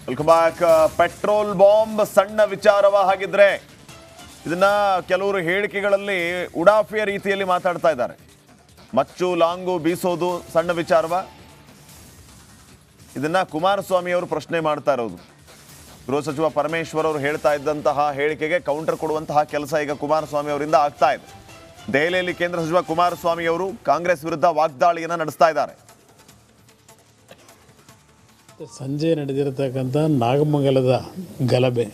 Welcome back. Petrol bomb ಸಣ್ಣ ವಿಚಾರವ ಹಾಗಿದ್ರೆ ಇದನ್ನ ಕೆಲವರು ಹೇಳಿಕೆಗಳಲ್ಲಿ ಉಡಾಫಿಯ ರೀತಿಯಲ್ಲಿ ಮಾತಾಡ್ತಾ ಇದ್ದಾರೆ. ಮಚ್ಚು ಲಾಂಗು ಬೀಸೋದು ಸಣ್ಣ ವಿಚಾರವ? ಇದನ್ನ ಕುಮಾರಸ್ವಾಮಿ ಅವರು ಪ್ರಶ್ನೆ ಮಾಡ್ತಾ ಇರೋದು. ಗೃಹ ಸಚಿವ ಪರಮೇಶ್ವರ್ ಅವರು ಹೇಳ್ತಾ ಇದ್ದಂತಹ ಹೇಳಿಕೆಗೆ ಕೌಂಟರ್ ಕೊಡುವಂತಹ ಕೆಲಸ ಈಗ ಕುಮಾರಸ್ವಾಮಿ ಅವರಿಂದ ಆಗ್ತಾ ಇದೆ. ದೆಹಲಿಯಲ್ಲಿ ಕೇಂದ್ರ ಸಚಿವ ಕುಮಾರಸ್ವಾಮಿ ಅವರು ಕಾಂಗ್ರೆಸ್ ವಿರುದ್ಧ ವಾಗ್ದಾಳಿಯನ್ನು ನಡೆಸ್ತಾ ಇದ್ದಾರೆ. ಸಂಜೆ ನಡೆದಿರತಕ್ಕಂಥ ನಾಗಮಂಗಲದ ಗಲಭೆ,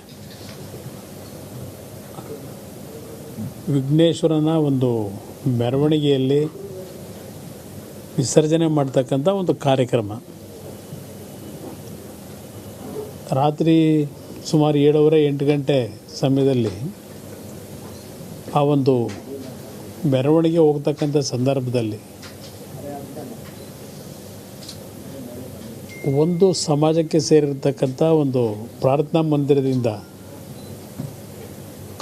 ವಿಘ್ನೇಶ್ವರನ ಒಂದು ಮೆರವಣಿಗೆಯಲ್ಲಿ ವಿಸರ್ಜನೆ ಮಾಡ್ತಕ್ಕಂಥ ಒಂದು ಕಾರ್ಯಕ್ರಮ ರಾತ್ರಿ ಸುಮಾರು 7:30-8 ಗಂಟೆ ಸಮಯದಲ್ಲಿ ಆ ಒಂದು ಮೆರವಣಿಗೆ ಹೋಗ್ತಕ್ಕಂಥ ಸಂದರ್ಭದಲ್ಲಿ ಒಂದು ಸಮಾಜಕ್ಕೆ ಸೇರಿರ್ತಕ್ಕಂಥ ಒಂದು ಪ್ರಾರ್ಥನಾ ಮಂದಿರದಿಂದ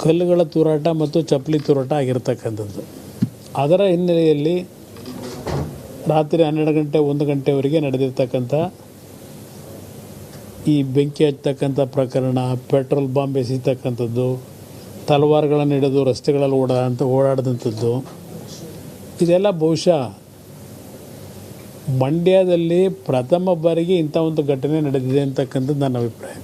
ಕಲ್ಲುಗಳ ತೂರಾಟ ಮತ್ತು ಚಪ್ಪಲಿ ತೂರಾಟ ಆಗಿರ್ತಕ್ಕಂಥದ್ದು. ಅದರ ಹಿನ್ನೆಲೆಯಲ್ಲಿ ರಾತ್ರಿ 12 ಗಂಟೆ 1 ಗಂಟೆವರೆಗೆ ನಡೆದಿರ್ತಕ್ಕಂಥ ಈ ಬೆಂಕಿ ಹಚ್ಚತಕ್ಕಂಥ ಪ್ರಕರಣ, ಪೆಟ್ರೋಲ್ ಬಾಂಬ್ ಎಸೆತಕ್ಕಂಥದ್ದು, ತಲವಾರುಗಳನ್ನು ಹಿಡಿದು ರಸ್ತೆಗಳಲ್ಲಿ ಓಡಾಡಿದಂಥದ್ದು, ಇದೆಲ್ಲ ಬಹುಶಃ ಮಂಡ್ಯದಲ್ಲಿ ಪ್ರಥಮ ಬಾರಿಗೆ ಇಂಥ ಒಂದು ಘಟನೆ ನಡೆದಿದೆ ಅಂತಕ್ಕಂಥದ್ದು ನನ್ನ ಅಭಿಪ್ರಾಯ.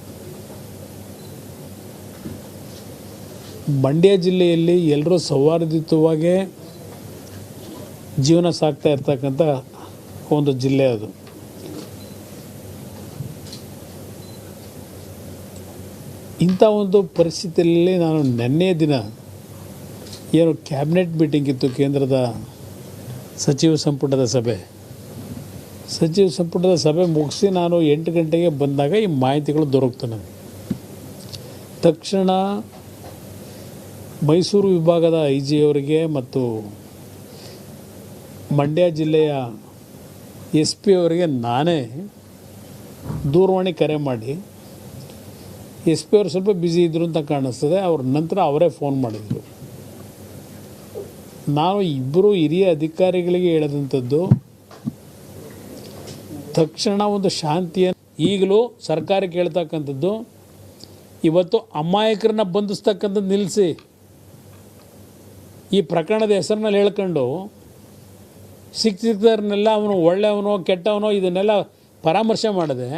ಮಂಡ್ಯ ಜಿಲ್ಲೆಯಲ್ಲಿ ಎಲ್ಲರೂ ಸೌಹಾರ್ದಯುತವಾಗಿ ಜೀವನ ಸಾಗ್ತಾ ಇರ್ತಕ್ಕಂಥ ಒಂದು ಜಿಲ್ಲೆ ಅದು. ಇಂಥ ಒಂದು ಪರಿಸ್ಥಿತಿಯಲ್ಲಿ ನಾನು ನಿನ್ನೆ ದಿನ ಏನು ಕ್ಯಾಬಿನೆಟ್ ಮೀಟಿಂಗ್ ಇತ್ತು, ಕೇಂದ್ರದ ಸಚಿವ ಸಂಪುಟದ ಸಭೆ ಮುಗಿಸಿ ನಾನು 8 ಗಂಟೆಗೆ ಬಂದಾಗ ಈ ಮಾಹಿತಿಗಳು ದೊರಕ್ತು ನನಗೆ. ತಕ್ಷಣ ಮೈಸೂರು ವಿಭಾಗದ IG ಅವರಿಗೆ ಮತ್ತು ಮಂಡ್ಯ ಜಿಲ್ಲೆಯ SP ಅವರಿಗೆ ನಾನೇ ದೂರವಾಣಿ ಕರೆ ಮಾಡಿ, SP ಅವರು ಸ್ವಲ್ಪ ಬ್ಯುಸಿ ಇದ್ದರು ಅಂತ ಕಾಣಿಸ್ತದೆ, ಅವ್ರ ನಂತರ ಅವರೇ ಫೋನ್ ಮಾಡಿದರು. ನಾನು ಇಬ್ಬರು ಹಿರಿಯ ಅಧಿಕಾರಿಗಳಿಗೆ ಹೇಳಿದಂಥದ್ದು, ತಕ್ಷಣ ಒಂದು ಶಾಂತಿಯನ್ನು ಈಗಲೂ ಸರ್ಕಾರ ಕೇಳ್ತಕ್ಕಂಥದ್ದು, ಇವತ್ತು ಅಮಾಯಕರನ್ನ ಬಂಧಿಸ್ತಕ್ಕಂಥದ್ದು ನಿಲ್ಲಿಸಿ, ಈ ಪ್ರಕರಣದ ಹೆಸರಿನಲ್ಲಿ ಹೇಳ್ಕೊಂಡು ಸಿಕ್ಕಿದ್ದವ್ರನ್ನೆಲ್ಲ ಅವನು ಒಳ್ಳೆಯವನೋ ಕೆಟ್ಟವನೋ ಇದನ್ನೆಲ್ಲ ಪರಾಮರ್ಶೆ ಮಾಡದೆ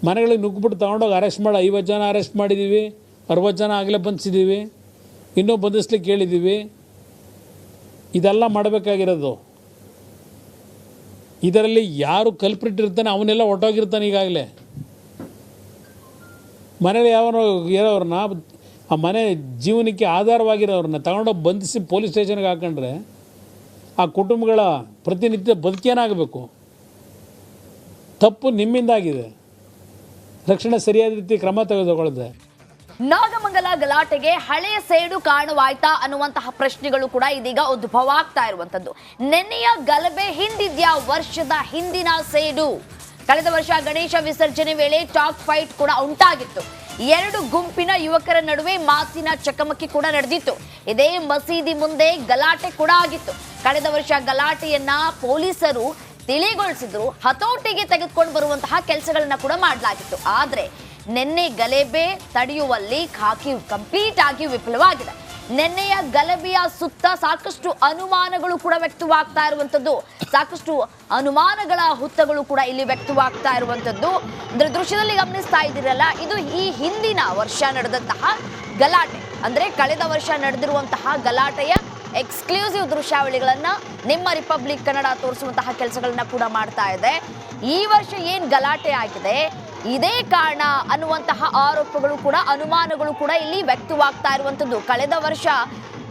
ಮನೆಗಳಿಗೆ ನುಗ್ಗಿಬಿಟ್ಟು ತೊಗೊಂಡೋಗಿ ಅರೆಸ್ಟ್ ಮಾಡಿ 50 ಜನ ಅರೆಸ್ಟ್ ಮಾಡಿದ್ದೀವಿ, 60 ಜನ ಆಗಲೇ ಬಂಧಿಸಿದ್ದೀವಿ, ಇನ್ನೂ ಬಂಧಿಸ್ಲಿಕ್ಕೆ ಹೇಳಿದ್ದೀವಿ. ಇದೆಲ್ಲ ಮಾಡಬೇಕಾಗಿರೋದು. ಇದರಲ್ಲಿ ಯಾರು ಕಲ್ಪ್ರಿಟ್ ಇರ್ತಾನೆ ಅವನ್ನೆಲ್ಲ ಹೊಟ್ಟೋಗಿರ್ತಾನೆ. ಈಗಾಗಲೇ ಮನೇಲಿ ಇರೋರನ್ನ, ಆ ಮನೆ ಜೀವನಕ್ಕೆ ಆಧಾರವಾಗಿರೋರನ್ನ ತಗೊಂಡೋಗಿ ಬಂಧಿಸಿ ಪೊಲೀಸ್ ಸ್ಟೇಷನ್ಗೆ ಹಾಕೊಂಡ್ರೆ ಆ ಕುಟುಂಬಗಳ ಪ್ರತಿನಿತ್ಯ ಬದುಕೇನಾಗಬೇಕು? ತಪ್ಪು ನಿಮ್ಮಿಂದಾಗಿದೆ. ರಕ್ಷಣೆ ಸರಿಯಾದ ರೀತಿ ಕ್ರಮ ತೆಗೆದುಕೊಳ್ಳದೆ. ನಾಗಮಂಗಲ ಗಲಾಟೆಗೆ ಹಳೆಯ ಸೇಡು ಕಾರಣವಾಯ್ತಾ ಅನ್ನುವಂತಹ ಪ್ರಶ್ನೆಗಳು ಕೂಡ ಇದೀಗ ಉದ್ಭವ ಆಗ್ತಾ ಇರುವಂತದ್ದು. ನೆನ್ನೆಯ ಗಲಭೆ ಹಿಂದಿದ್ಯಾ ವರ್ಷದ ಹಿಂದಿನ ಸೇಡು? ಕಳೆದ ವರ್ಷ ಗಣೇಶ ವಿಸರ್ಜನೆ ವೇಳೆ ಟಾಕ್ ಫೈಟ್ ಕೂಡ ಉಂಟಾಗಿತ್ತು. 2 ಗುಂಪಿನ ಯುವಕರ ನಡುವೆ ಮಾತಿನ ಚಕಮಕಿ ಕೂಡ ನಡೆದಿತ್ತು. ಇದೇ ಮಸೀದಿ ಮುಂದೆ ಗಲಾಟೆ ಕೂಡ ಆಗಿತ್ತು. ಕಳೆದ ವರ್ಷ ಗಲಾಟೆಯನ್ನ ಪೊಲೀಸರು ತಿಳಿಗೊಳಿಸಿದ್ರು, ಹತೋಟಿಗೆ ತೆಗೆದುಕೊಂಡು ಬರುವಂತಹ ಕೆಲಸಗಳನ್ನ ಕೂಡ ಮಾಡಲಾಗಿತ್ತು. ಆದ್ರೆ ನಿನ್ನೆ ಗಲಭೆ ತಡೆಯುವಲ್ಲಿ ಖಾಕಿ ಕಂಪ್ಲೀಟ್ ಆಗಿ ವಿಫಲವಾಗಿದೆ. ನಿನ್ನೆಯ ಗಲಭೆಯ ಸುತ್ತ ಸಾಕಷ್ಟು ಅನುಮಾನಗಳು ಕೂಡ ವ್ಯಕ್ತವಾಗ್ತಾ ಇರುವಂತದ್ದು, ಸಾಕಷ್ಟು ಅನುಮಾನಗಳ ಹುತ್ತಗಳು ಕೂಡ ಇಲ್ಲಿ ವ್ಯಕ್ತವಾಗ್ತಾ ಇರುವಂತದ್ದು. ಅಂದ್ರೆ ದೃಶ್ಯದಲ್ಲಿ ಗಮನಿಸ್ತಾ ಇದ್ದೀರಲ್ಲ, ಇದು ಈ ಹಿಂದಿನ ವರ್ಷ ನಡೆದಂತಹ ಗಲಾಟೆ, ಅಂದ್ರೆ ಕಳೆದ ವರ್ಷ ನಡೆದಿರುವಂತಹ ಗಲಾಟೆಯ ಎಕ್ಸ್ಕ್ಲೂಸಿವ್ ದೃಶ್ಯಾವಳಿಗಳನ್ನ ನಿಮ್ಮ ರಿಪಬ್ಲಿಕ್ ಕನ್ನಡ ತೋರಿಸುವಂತಹ ಕೆಲಸಗಳನ್ನ ಕೂಡ ಮಾಡ್ತಾ ಇದೆ. ಈ ವರ್ಷ ಏನ್ ಗಲಾಟೆ ಆಗಿದೆ ಇದೇ ಕಾರಣ ಅನ್ನುವಂತಹ ಆರೋಪಗಳು ಕೂಡ, ಅನುಮಾನಗಳು ಕೂಡ ಇಲ್ಲಿ ವ್ಯಕ್ತವಾಗ್ತಾ ಇರುವಂತದ್ದು. ಕಳೆದ ವರ್ಷ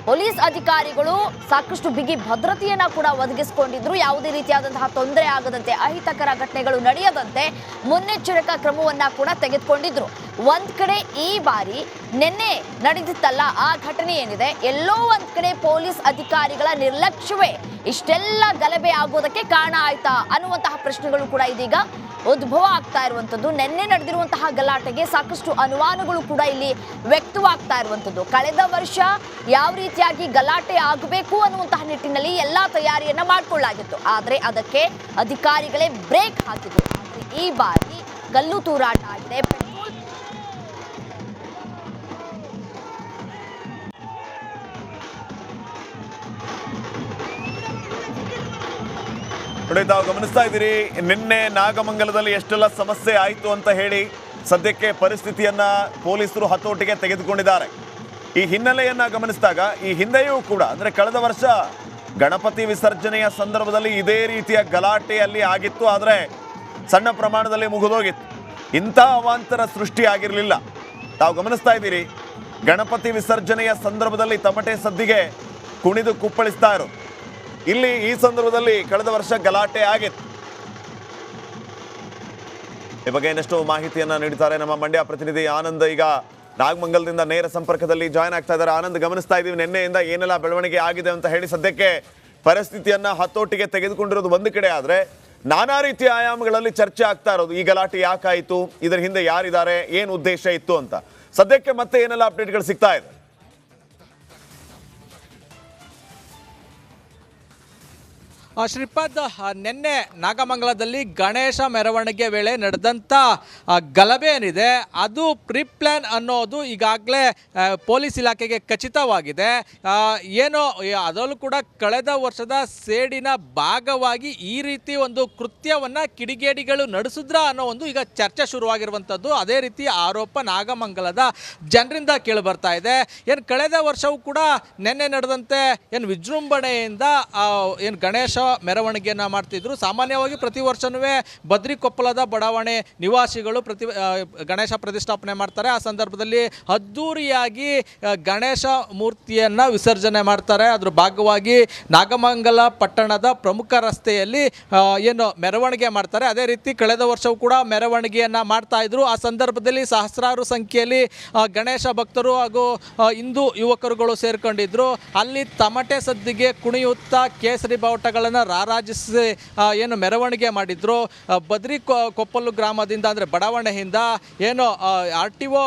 ಪೊಲೀಸ್ ಅಧಿಕಾರಿಗಳು ಸಾಕಷ್ಟು ಬಿಗಿ ಭದ್ರತೆಯನ್ನ ಕೂಡ ಒದಗಿಸಿಕೊಂಡಿದ್ರು. ಯಾವುದೇ ರೀತಿಯಾದಂತಹ ತೊಂದರೆ ಆಗದಂತೆ, ಅಹಿತಕರ ಘಟನೆಗಳು ನಡೆಯದಂತೆ ಮುನ್ನೆಚ್ಚರಿಕಾ ಕ್ರಮವನ್ನ ಕೂಡ ತೆಗೆದುಕೊಂಡಿದ್ರು. ಒಂದ್ ಕಡೆ ಈ ಬಾರಿ ನಿನ್ನೆ ನಡೆದಿತ್ತಲ್ಲ ಆ ಘಟನೆ ಏನಿದೆ, ಎಲ್ಲೋ ಒಂದ್ ಕಡೆ ಪೊಲೀಸ್ ಅಧಿಕಾರಿಗಳ ನಿರ್ಲಕ್ಷ್ಯವೇ ಇಷ್ಟೆಲ್ಲ ಗಲಭೆ ಆಗೋದಕ್ಕೆ ಕಾರಣ ಆಯ್ತಾ ಅನ್ನುವಂತಹ ಪ್ರಶ್ನೆಗಳು ಕೂಡ ಇದೀಗ ಉದ್ಭವ ಆಗ್ತಾ ಇರುವಂತದ್ದು. ನಿನ್ನೆ ನಡೆದಿರುವಂತಹ ಗಲಾಟೆಗೆ ಸಾಕಷ್ಟು ಅನುಮಾನಗಳು ಕೂಡ ಇಲ್ಲಿ ವ್ಯಕ್ತವಾಗ್ತಾ ಇರುವಂತದ್ದು. ಕಳೆದ ವರ್ಷ ಯಾವ ರೀತಿಯಾಗಿ ಗಲಾಟೆ ಆಗಬೇಕು ಅನ್ನುವಂತಹ ನಿಟ್ಟಿನಲ್ಲಿ ಎಲ್ಲಾ ತಯಾರಿಯನ್ನ ಮಾಡಿಕೊಳ್ಳಲಾಗಿತ್ತು. ಆದ್ರೆ ಅದಕ್ಕೆ ಅಧಿಕಾರಿಗಳೇ ಬ್ರೇಕ್ ಹಾಕಿದ್ರು. ಈ ಬಾರಿ ಗಲ್ಲು ತೂರಾಟ ಆಗಿದೆ. ಪೆಟ್ರೋಲ್ ನೋಡಿ, ತಾವು ಗಮನಿಸ್ತಾ ಇದ್ದೀರಿ, ನಿನ್ನೆ ನಾಗಮಂಗಲದಲ್ಲಿ ಎಷ್ಟೆಲ್ಲ ಸಮಸ್ಯೆ ಆಯಿತು ಅಂತ ಹೇಳಿ ಸದ್ಯಕ್ಕೆ ಪರಿಸ್ಥಿತಿಯನ್ನ ಪೊಲೀಸರು ಹತೋಟಿಗೆ ತೆಗೆದುಕೊಂಡಿದ್ದಾರೆ. ಈ ಹಿನ್ನೆಲೆಯನ್ನ ಗಮನಿಸಿದಾಗ ಈ ಹಿಂದೆಯೂ ಕೂಡ ಅಂದ್ರೆ ಕಳೆದ ವರ್ಷ ಗಣಪತಿ ವಿಸರ್ಜನೆಯ ಸಂದರ್ಭದಲ್ಲಿ ಇದೇ ರೀತಿಯ ಗಲಾಟೆ ಅಲ್ಲಿ ಆಗಿತ್ತು, ಆದರೆ ಸಣ್ಣ ಪ್ರಮಾಣದಲ್ಲಿ ಮುಗಿದೋಗಿತ್ತು. ಇಂಥ ಅವಾಂತರ ಸೃಷ್ಟಿ ಆಗಿರಲಿಲ್ಲ. ತಾವು ಗಮನಿಸ್ತಾ ಇದ್ದೀರಿ, ಗಣಪತಿ ವಿಸರ್ಜನೆಯ ಸಂದರ್ಭದಲ್ಲಿ ತಮಟೆ ಸದ್ದಿಗೆ ಕುಣಿದು ಕುಪ್ಪಳಿಸ್ತಾ ಇರೋ ಇಲ್ಲಿ ಈ ಸಂದರ್ಭದಲ್ಲಿ ಕಳೆದ ವರ್ಷ ಗಲಾಟೆ ಆಗಿತ್ತು. ಈ ಬಗ್ಗೆ ಇನ್ನಷ್ಟು ಮಾಹಿತಿಯನ್ನ ನೀಡ್ತಾರೆ ನಮ್ಮ ಮಂಡ್ಯ ಪ್ರತಿನಿಧಿ ಆನಂದ್. ಈಗ ನಾಗಮಂಗಲದಿಂದ ನೇರ ಸಂಪರ್ಕದಲ್ಲಿ ಜಾಯ್ನ್ ಆಗ್ತಾ ಇದ್ದಾರೆ. ಆನಂದ್, ಗಮನಿಸ್ತಾ ಇದ್ದೀವಿ ನಿನ್ನೆಯಿಂದ ಏನೆಲ್ಲ ಬೆಳವಣಿಗೆ ಆಗಿದೆ ಅಂತ ಹೇಳಿ. ಸದ್ಯಕ್ಕೆ ಪರಿಸ್ಥಿತಿಯನ್ನ ಹತೋಟಿಗೆ ತೆಗೆದುಕೊಂಡಿರೋದು ಒಂದು ಕಡೆ, ಆದ್ರೆ ನಾನಾ ರೀತಿಯ ಆಯಾಮಗಳಲ್ಲಿ ಚರ್ಚೆ ಆಗ್ತಾ ಇರೋದು ಈ ಗಲಾಟೆ ಯಾಕಾಯಿತು, ಇದರ ಹಿಂದೆ ಯಾರಿದ್ದಾರೆ, ಏನು ಉದ್ದೇಶ ಇತ್ತು ಅಂತ. ಸದ್ಯಕ್ಕೆ ಮತ್ತೆ ಏನೆಲ್ಲ ಅಪ್ಡೇಟ್ಗಳು ಸಿಗ್ತಾ ಇದೆ? ಶ್ರೀಪಾದ್, ನಿನ್ನೆ ನಾಗಮಂಗಲದಲ್ಲಿ ಗಣೇಶ ಮೆರವಣಿಗೆ ವೇಳೆ ನಡೆದಂಥ ಗಲಭೆ ಏನಿದೆ ಅದು ಪ್ರಿಪ್ಲಾನ್ ಅನ್ನೋದು ಈಗಾಗಲೇ ಪೊಲೀಸ್ ಇಲಾಖೆಗೆ ಖಚಿತವಾಗಿದೆ. ಏನೋ ಅದರಲ್ಲೂ ಕೂಡ ಕಳೆದ ವರ್ಷದ ಸೇಡಿನ ಭಾಗವಾಗಿ ಈ ರೀತಿ ಒಂದು ಕೃತ್ಯವನ್ನು ಕಿಡಿಗೇಡಿಗಳು ನಡೆಸಿದ್ರ ಅನ್ನೋ ಒಂದು ಈಗ ಚರ್ಚೆ ಶುರುವಾಗಿರುವಂಥದ್ದು. ಅದೇ ರೀತಿ ಆರೋಪ ನಾಗಮಂಗಲದ ಜನರಿಂದ ಕೇಳಿಬರ್ತಾ ಇದೆ. ಏನು ಕಳೆದ ವರ್ಷವೂ ಕೂಡ ನಿನ್ನೆ ನಡೆದಂತೆ ಏನು ವಿಜೃಂಭಣೆಯಿಂದ ಏನು ಗಣೇಶ ಮೆರವಣಿಗೆಯನ್ನು ಮಾಡ್ತಿದ್ರು. ಸಾಮಾನ್ಯವಾಗಿ ಪ್ರತಿ ವರ್ಷನೂ ಬದ್ರಿಕೊಪ್ಪಲದ ಬಡಾವಣೆ ನಿವಾಸಿಗಳು ಗಣೇಶ ಪ್ರತಿಷ್ಠಾಪನೆ ಮಾಡ್ತಾರೆ. ಆ ಸಂದರ್ಭದಲ್ಲಿ ಅದ್ದೂರಿಯಾಗಿ ಗಣೇಶ ಮೂರ್ತಿಯನ್ನು ವಿಸರ್ಜನೆ ಮಾಡ್ತಾರೆ. ಅದ್ರ ಭಾಗವಾಗಿ ನಾಗಮಂಗಲ ಪಟ್ಟಣದ ಪ್ರಮುಖ ರಸ್ತೆಯಲ್ಲಿ ಏನು ಮೆರವಣಿಗೆ ಮಾಡ್ತಾರೆ. ಅದೇ ರೀತಿ ಕಳೆದ ವರ್ಷವೂ ಕೂಡ ಮೆರವಣಿಗೆಯನ್ನು ಮಾಡ್ತಾ ಇದ್ರು. ಆ ಸಂದರ್ಭದಲ್ಲಿ ಸಹಸ್ರಾರು ಸಂಖ್ಯೆಯಲ್ಲಿ ಗಣೇಶ ಭಕ್ತರು ಹಾಗೂ ಹಿಂದೂ ಯುವಕರುಗಳು ಸೇರ್ಕೊಂಡಿದ್ರು. ಅಲ್ಲಿ ತಮಟೆ ಸದ್ದಿಗೆ ಕುಣಿಯುತ್ತಾ ಕೇಸರಿ ಬಾವುಟಗಳನ್ನು ರಾರಾಜಿಸಿ ಏನು ಮೆರವಣಿಗೆ ಮಾಡಿದ್ರು. ಬದ್ರಿಕೊಪ್ಪಲು ಗ್ರಾಮದಿಂದ ಅಂದರೆ ಬಡಾವಣೆಯಿಂದ ಏನು RTO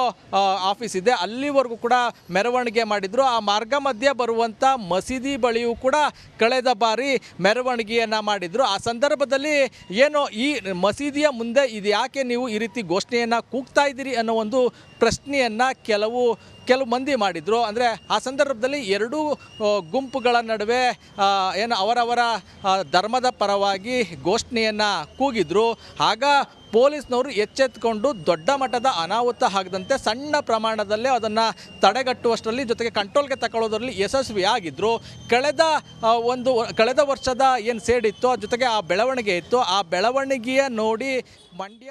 ಆಫೀಸ್ ಇದೆ ಅಲ್ಲಿವರೆಗೂ ಕೂಡ ಮೆರವಣಿಗೆ ಮಾಡಿದ್ರು. ಆ ಮಾರ್ಗ ಮಧ್ಯೆ ಬರುವಂಥ ಮಸೀದಿ ಬಳಿಯೂ ಕೂಡ ಕಳೆದ ಬಾರಿ ಮೆರವಣಿಗೆಯನ್ನು ಮಾಡಿದ್ರು. ಆ ಸಂದರ್ಭದಲ್ಲಿ ಏನು ಈ ಮಸೀದಿಯ ಮುಂದೆ ಇದು ಯಾಕೆ ನೀವು ಈ ರೀತಿ ಘೋಷಣೆಯನ್ನು ಕೂಗ್ತಾ ಇದ್ದೀರಿ ಅನ್ನೋ ಒಂದು ಪ್ರಶ್ನೆಯನ್ನು ಕೆಲವು ಮಂದಿ ಮಾಡಿದರು. ಅಂದರೆ ಆ ಸಂದರ್ಭದಲ್ಲಿ ಎರಡೂ ಗುಂಪುಗಳ ನಡುವೆ ಏನು ಅವರವರ ಧರ್ಮದ ಪರವಾಗಿ ಘೋಷಣೆಯನ್ನು ಕೂಗಿದ್ರು. ಆಗ ಪೊಲೀಸ್ನವರು ಎಚ್ಚೆತ್ತುಕೊಂಡು ದೊಡ್ಡ ಮಟ್ಟದ ಅನಾಹುತ ಆಗದಂತೆ ಸಣ್ಣ ಪ್ರಮಾಣದಲ್ಲೇ ಅದನ್ನು ತಡೆಗಟ್ಟುವಷ್ಟರಲ್ಲಿ ಜೊತೆಗೆ ಕಂಟ್ರೋಲ್ಗೆ ತಗೊಳ್ಳೋದ್ರಲ್ಲಿ ಯಶಸ್ವಿಯಾಗಿದ್ದರು. ಕಳೆದ ವರ್ಷದ ಏನು ಸೇಡಿತ್ತು ಜೊತೆಗೆ ಆ ಬೆಳವಣಿಗೆ ಇತ್ತು, ಆ ಬೆಳವಣಿಗೆಯ ನೋಡಿ ಮಂಡ್ಯ